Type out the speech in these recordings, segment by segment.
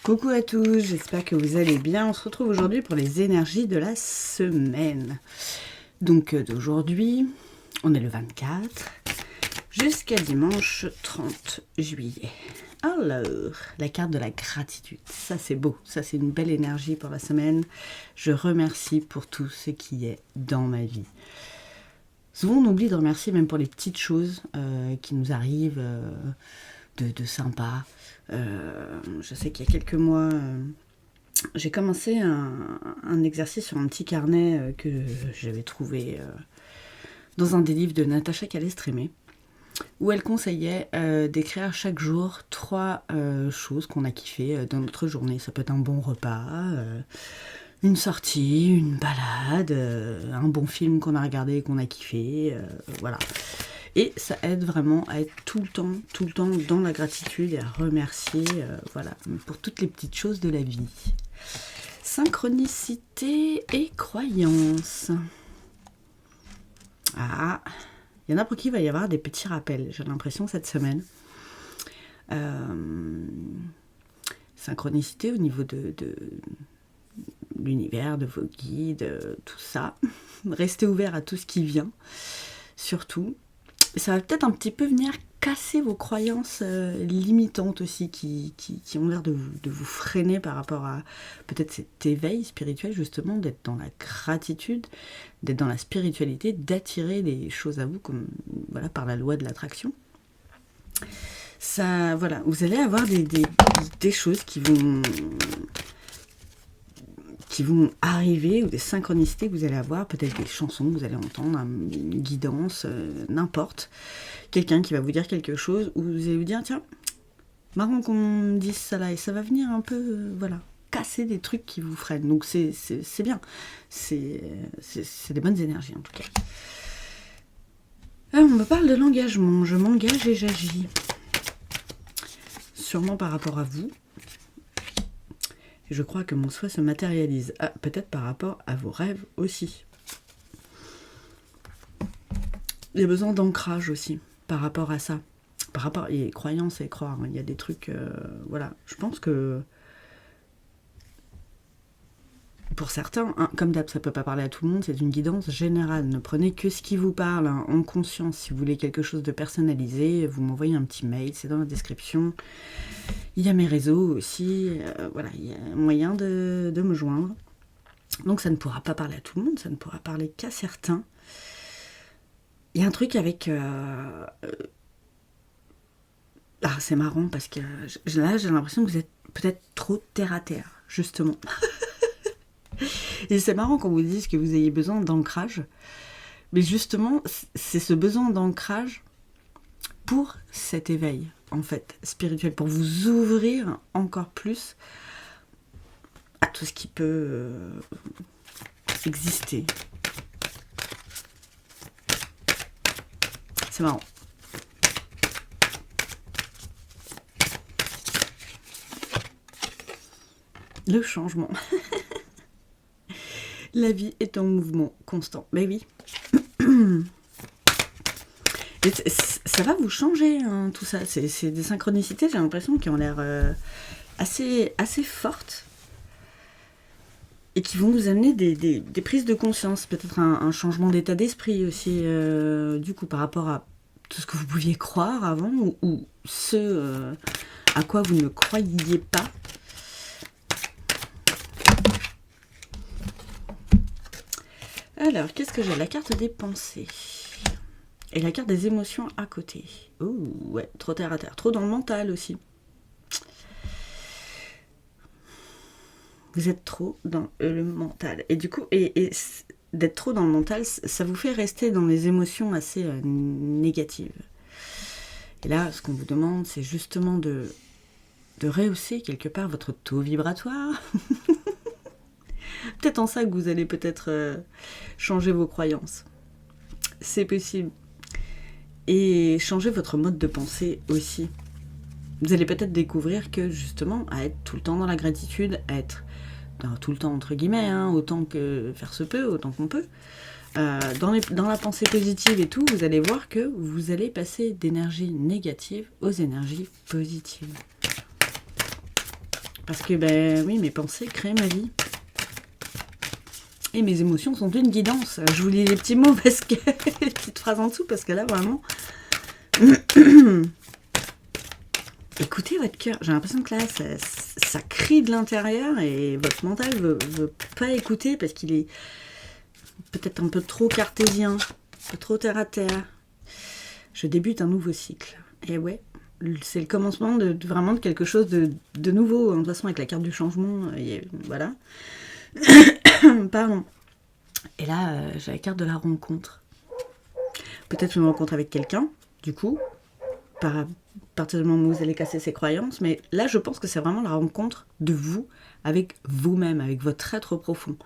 Coucou à tous, j'espère que vous allez bien. On se retrouve aujourd'hui pour les énergies de la semaine. Donc d'aujourd'hui, on est le 24 jusqu'à dimanche 30 juillet. Alors, la carte de la gratitude, ça c'est beau, ça c'est une belle énergie pour la semaine. Je remercie pour tout ce qui est dans ma vie. Souvent on oublie de remercier même pour les petites choses qui nous arrivent de sympa. Je sais qu'il y a quelques mois, j'ai commencé un exercice sur un petit carnet que j'avais trouvé dans un des livres de Natacha Calestrémé, où elle conseillait d'écrire chaque jour 3 choses qu'on a kiffées dans notre journée. Ça peut être un bon repas, une sortie, une balade, un bon film qu'on a regardé et qu'on a kiffé, voilà. Et ça aide vraiment à être tout le temps dans la gratitude et à remercier, voilà, pour toutes les petites choses de la vie. Synchronicité et croyance. Ah, il y en a pour qui il va y avoir des petits rappels, j'ai l'impression, cette semaine. Synchronicité au niveau de l'univers, de vos guides, tout ça. Restez ouvert à tout ce qui vient, surtout. Ça va peut-être un petit peu venir casser vos croyances limitantes aussi, qui ont l'air de vous freiner par rapport à peut-être cet éveil spirituel, justement, d'être dans la gratitude, d'être dans la spiritualité, d'attirer les choses à vous comme, voilà, par la loi de l'attraction. Ça, voilà, vous allez avoir des choses qui vont arriver, ou des synchronicités que vous allez avoir, peut-être des chansons que vous allez entendre, une guidance, n'importe. Quelqu'un qui va vous dire quelque chose, où vous allez vous dire, tiens, marrant qu'on me dise ça là, et ça va venir un peu, voilà, casser des trucs qui vous freinent. Donc c'est bien, c'est des bonnes énergies en tout cas. Alors, on me parle de l'engagement, je m'engage et j'agis. Sûrement par rapport à vous. Je crois que mon souhait se matérialise. Ah, peut-être par rapport à vos rêves aussi. Il y a besoin d'ancrage aussi par rapport à ça. Par rapport et croyance et croire. Il y a des trucs, voilà. Je pense que pour certains, hein, comme d'hab, ça peut pas parler à tout le monde. C'est une guidance générale. Ne prenez que ce qui vous parle, hein, en conscience. Si vous voulez quelque chose de personnalisé, vous m'envoyez un petit mail. C'est dans la description. Il y a mes réseaux aussi, voilà, il y a moyen de me joindre. Donc ça ne pourra pas parler à tout le monde, ça ne pourra parler qu'à certains. Il y a un truc avec... Ah, c'est marrant parce que là, j'ai l'impression que vous êtes peut-être trop terre à terre, justement. Et c'est marrant qu'on vous dise que vous ayez besoin d'ancrage. Mais justement, c'est ce besoin d'ancrage pour cet éveil, en fait, spirituel, pour vous ouvrir encore plus à tout ce qui peut exister. C'est marrant. Le changement. La vie est en mouvement constant. Mais oui. Et ça va vous changer, hein, tout ça. C'est des synchronicités, j'ai l'impression, qui ont l'air assez fortes. Et qui vont vous amener des prises de conscience. Peut-être un changement d'état d'esprit aussi, du coup, par rapport à tout ce que vous pouviez croire avant, ou ce à quoi vous ne croyiez pas. Alors, qu'est-ce que j'ai? La carte des pensées. Et la carte des émotions à côté. Ouh, ouais, trop terre à terre. Trop dans le mental aussi. Vous êtes trop dans le mental. Et du coup, et d'être trop dans le mental, ça vous fait rester dans les émotions assez négatives. Et là, ce qu'on vous demande, c'est justement de rehausser quelque part votre taux vibratoire. Peut-être en ça que vous allez peut-être changer vos croyances. C'est possible. Et changer votre mode de pensée aussi. Vous allez peut-être découvrir que justement, à être tout le temps dans la gratitude, à être tout le temps entre guillemets, hein, autant que faire se peut, autant qu'on peut, dans la pensée positive et tout, vous allez voir que vous allez passer d'énergie négative aux énergies positives. Parce que, ben oui, mes pensées créent ma vie. Et mes émotions sont une guidance. Je vous lis les petits mots, parce que les petites phrases en dessous, parce que là, vraiment... Écoutez votre cœur. J'ai l'impression que là, ça crie de l'intérieur et votre mental veut pas écouter parce qu'il est peut-être un peu trop cartésien, un peu trop terre à terre. Je débute un nouveau cycle. Et ouais, c'est le commencement vraiment de quelque chose de nouveau. De toute façon, avec la carte du changement, voilà. Pardon. Et là, j'ai la carte de la rencontre. Peut-être une rencontre avec quelqu'un, du coup, à partir du moment où vous allez casser ses croyances. Mais là, je pense que c'est vraiment la rencontre de vous avec vous-même, avec votre être profond,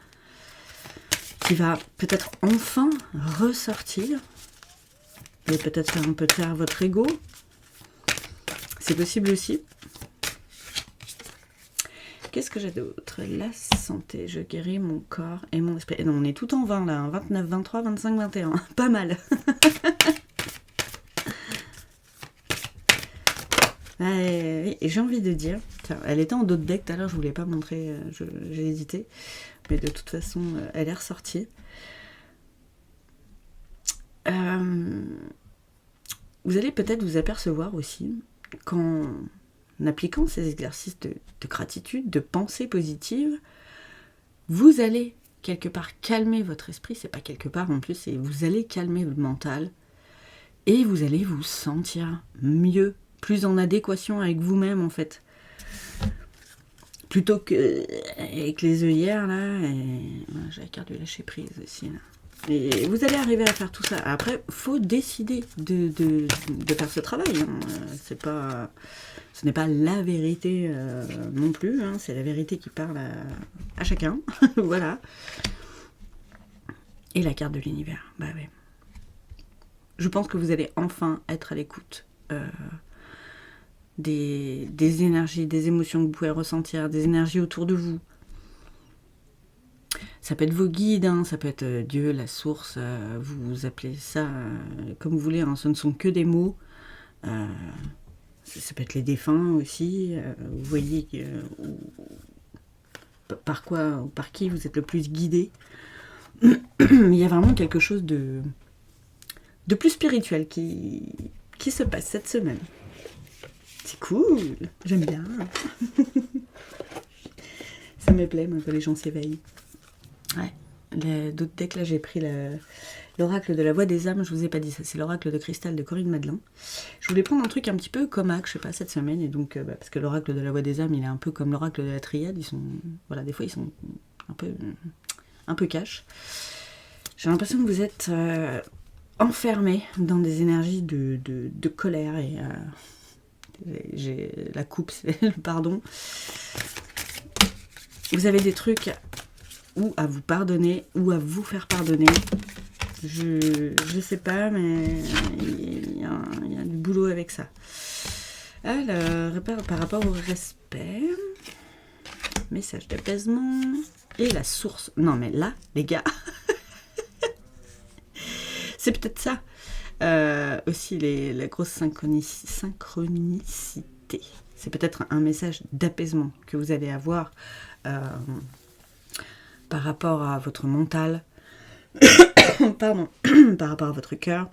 qui va peut-être enfin ressortir et peut-être faire un peu taire votre ego. C'est possible aussi. Qu'est-ce que j'ai d'autre? La santé, je guéris mon corps et mon esprit. Et non, on est tout en 20 là, hein. 29, 23, 25, 21. Pas mal. Et j'ai envie de dire, tiens, elle était en dos de deck tout à l'heure, je ne voulais pas montrer, j'ai hésité, mais de toute façon, elle est ressortie. Vous allez peut-être vous apercevoir aussi qu'en appliquant ces exercices de gratitude, de pensée positive, vous allez quelque part calmer votre esprit, c'est pas quelque part en plus, c'est vous allez calmer le mental et vous allez vous sentir mieux, plus en adéquation avec vous-même en fait. Plutôt que avec les œillères là, et j'ai la carte du lâcher prise aussi là. Et vous allez arriver à faire tout ça. Après, faut décider de faire ce travail. Hein. Ce n'est pas la vérité non plus. Hein. C'est la vérité qui parle à chacun. Voilà. Et la carte de l'univers. Bah ouais. Je pense que vous allez enfin être à l'écoute des énergies, des émotions que vous pouvez ressentir, des énergies autour de vous. Ça peut être vos guides, hein, ça peut être Dieu, la source, vous appelez ça comme vous voulez, hein, ce ne sont que des mots. Ça peut être les défunts aussi. Vous voyez par quoi ou par qui vous êtes le plus guidé. Il y a vraiment quelque chose de plus spirituel qui se passe cette semaine. C'est cool, j'aime bien. Ça me plaît, moi, quand les gens s'éveillent. Ouais, d'autres decks, là, j'ai pris l'oracle de la voix des âmes, je vous ai pas dit ça, c'est l'oracle de cristal de Corinne Madelin. Je voulais prendre un truc un petit peu comaque, je sais pas, cette semaine, et donc, parce que l'oracle de la voix des âmes, il est un peu comme l'oracle de la triade, ils sont, voilà, des fois, ils sont un peu cash. J'ai l'impression que vous êtes enfermés dans des énergies de colère, et j'ai la coupe, c'est le pardon. Vous avez des trucs ou à vous pardonner, ou à vous faire pardonner. Je sais pas, mais il y a du boulot avec ça. Alors, par rapport au respect, message d'apaisement, et la source. Non, mais là, les gars, c'est peut-être ça. Aussi, la grosse synchronicité. C'est peut-être un message d'apaisement que vous allez avoir par rapport à votre mental, pardon, par rapport à votre cœur.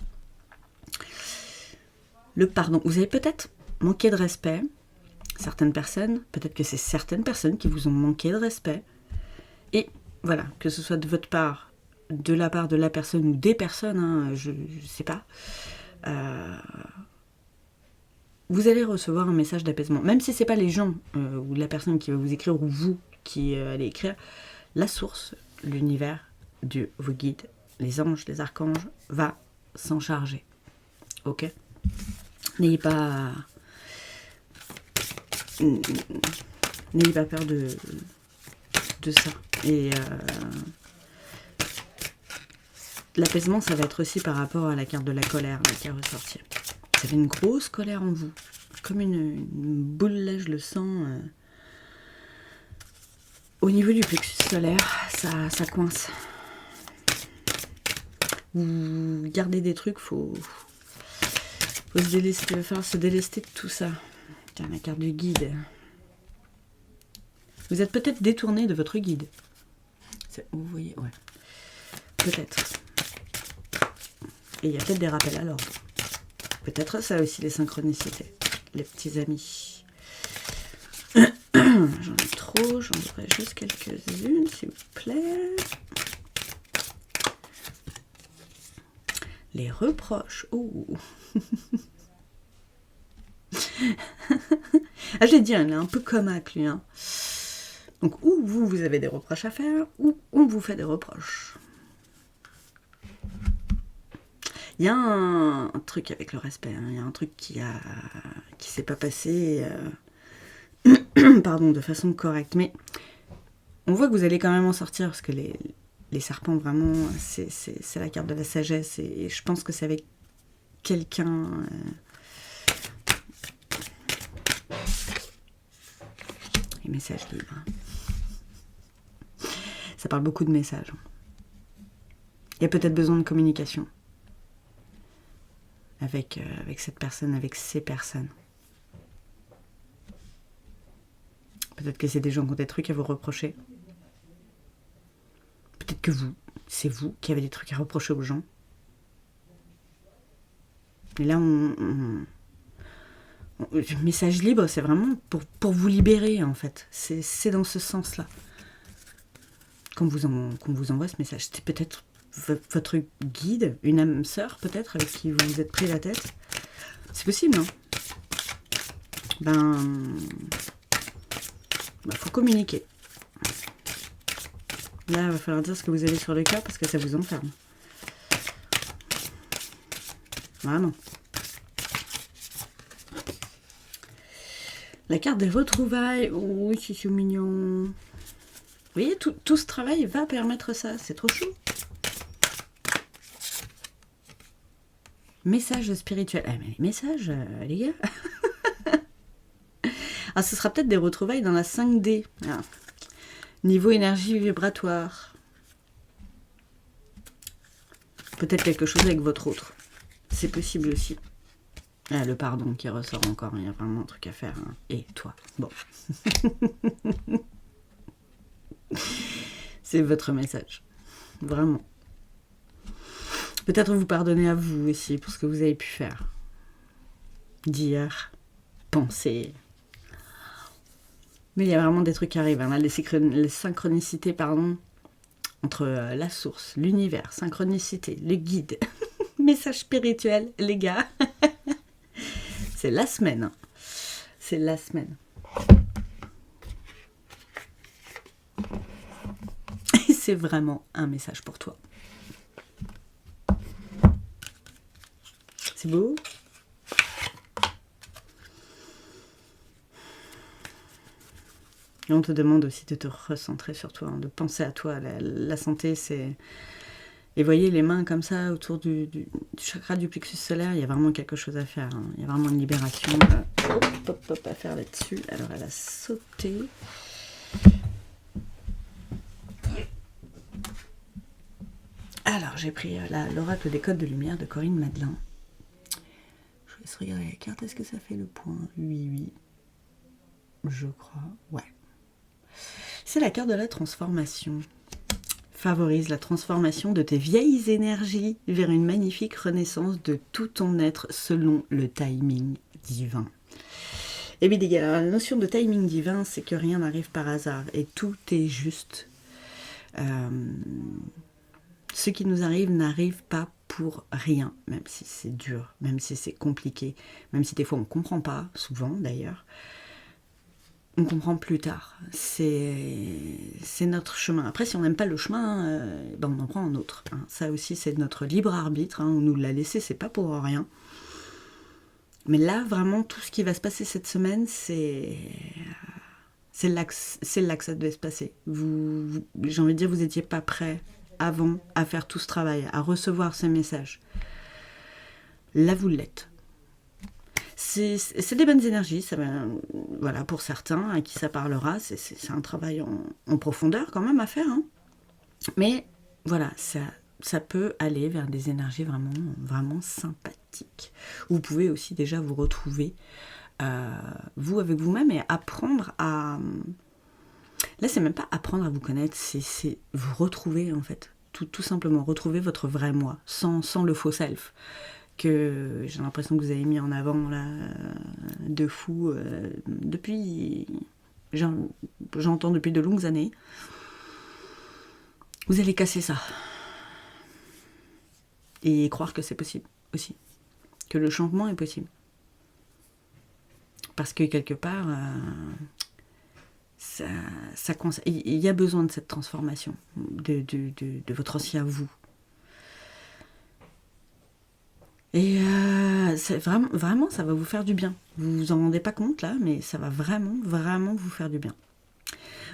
Le pardon. Vous avez peut-être manqué de respect. Certaines personnes, peut-être que c'est certaines personnes qui vous ont manqué de respect. Et voilà, que ce soit de votre part, de la part de la personne ou des personnes, hein, je sais pas. Vous allez recevoir un message d'apaisement. Même si c'est pas les gens ou la personne qui va vous écrire ou vous qui allez écrire, la source, l'univers, Dieu, vos guides, les anges, les archanges, va s'en charger. Ok ? N'ayez pas peur de ça. Et l'apaisement, ça va être aussi par rapport à la carte de la colère là, qui est ressortie. Vous avez une grosse colère en vous. Comme une boule là, je le sens. Au niveau du plexus solaire, ça coince. Vous gardez des trucs, faut se délester de tout ça. Tiens, la carte du guide. Vous êtes peut-être détourné de votre guide. Vous voyez, ouais. Peut-être. Et il y a peut-être des rappels à l'ordre. Peut-être ça aussi, les synchronicités, les petits amis. J'en ai trop, j'en voudrais juste quelques-unes, s'il vous plaît. Les reproches. Oh. Ah, je l'ai dit, il est un peu comaque, lui. Hein. Donc, ou vous avez des reproches à faire, ou on vous fait des reproches. Il y a un truc avec le respect. Hein. Il y a un truc qui s'est pas passé pardon, de façon correcte. Mais on voit que vous allez quand même en sortir, parce que les serpents, vraiment, c'est la carte de la sagesse. Et je pense que c'est avec quelqu'un... Les messages libres. Ça parle beaucoup de messages. Il y a peut-être besoin de communication avec cette personne, avec ces personnes. Peut-être que c'est des gens qui ont des trucs à vous reprocher. Peut-être que c'est vous qui avez des trucs à reprocher aux gens. Et là, le message libre, c'est vraiment pour vous libérer, en fait. C'est dans ce sens-là qu'on vous envoie ce message. C'est peut-être votre guide, une âme sœur, peut-être, avec qui vous vous êtes pris la tête. C'est possible, hein. Faut communiquer. Là, il va falloir dire ce que vous avez sur le cœur, parce que ça vous enferme. Vraiment. La carte des retrouvailles. Oh, oui, c'est mignon. Vous voyez, tout ce travail va permettre ça. C'est trop chou. Message spirituel. Ah, mais les messages, les gars. Ah, ce sera peut-être des retrouvailles dans la 5D. Ah. Niveau énergie vibratoire. Peut-être quelque chose avec votre autre. C'est possible aussi. Ah, le pardon qui ressort encore. Il y a vraiment un truc à faire. Hein. Et toi. Bon. C'est votre message. Vraiment. Peut-être vous pardonner à vous aussi pour ce que vous avez pu faire. Dire, penser. Mais il y a vraiment des trucs qui arrivent. Hein. Là, les synchronicités, pardon, entre la source, l'univers, synchronicité, les guides, message spirituel, les gars. C'est la semaine. Hein. C'est la semaine. Et c'est vraiment un message pour toi. C'est beau. Et on te demande aussi de te recentrer sur toi, hein, de penser à toi. La santé, c'est... Et voyez les mains comme ça autour du chakra du plexus solaire, il y a vraiment quelque chose à faire. Hein. Il y a vraiment une libération à faire là-dessus. Alors elle a sauté. Alors j'ai pris l'oracle des codes de lumière de Corinne Madelin. Je vais laisse regarder la carte. Est-ce que ça fait le point? Oui. Je crois. Ouais. C'est la carte de la transformation. Favorise la transformation de tes vieilles énergies vers une magnifique renaissance de tout ton être selon le timing divin. Et bien, la notion de timing divin, c'est que rien n'arrive par hasard et tout est juste. Ce qui nous arrive n'arrive pas pour rien, même si c'est dur, même si c'est compliqué, même si des fois on ne comprend pas, souvent d'ailleurs. On comprend plus tard. C'est notre chemin. Après, si on n'aime pas le chemin, on en prend un autre. Hein. Ça aussi, c'est notre libre arbitre. Hein. On nous l'a laissé, c'est pas pour rien. Mais là, vraiment, tout ce qui va se passer cette semaine, c'est là que ça devait se passer. J'ai envie de dire, vous n'étiez pas prêts avant à faire tout ce travail, à recevoir ces messages. Là, vous l'êtes. C'est des bonnes énergies, ça va, voilà, pour certains à qui ça parlera, c'est un travail en profondeur quand même à faire. Hein. Mais voilà, ça peut aller vers des énergies vraiment, vraiment sympathiques. Vous pouvez aussi déjà vous retrouver, vous avec vous-même, et apprendre à Là, c'est même pas apprendre à vous connaître, c'est vous retrouver en fait. Tout simplement, retrouver votre vrai moi, sans le faux self, que j'ai l'impression que vous avez mis en avant là, de fou, depuis... J'entends depuis de longues années. Vous allez casser ça. Et croire que c'est possible aussi. Que le changement est possible. Parce que quelque part, il y a besoin de cette transformation de votre ancien vous. Et vraiment, ça va vous faire du bien. Vous vous en rendez pas compte là, mais ça va vraiment vous faire du bien.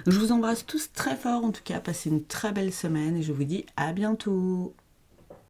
Je vous embrasse tous très fort en tout cas. Passez une très belle semaine et je vous dis à bientôt.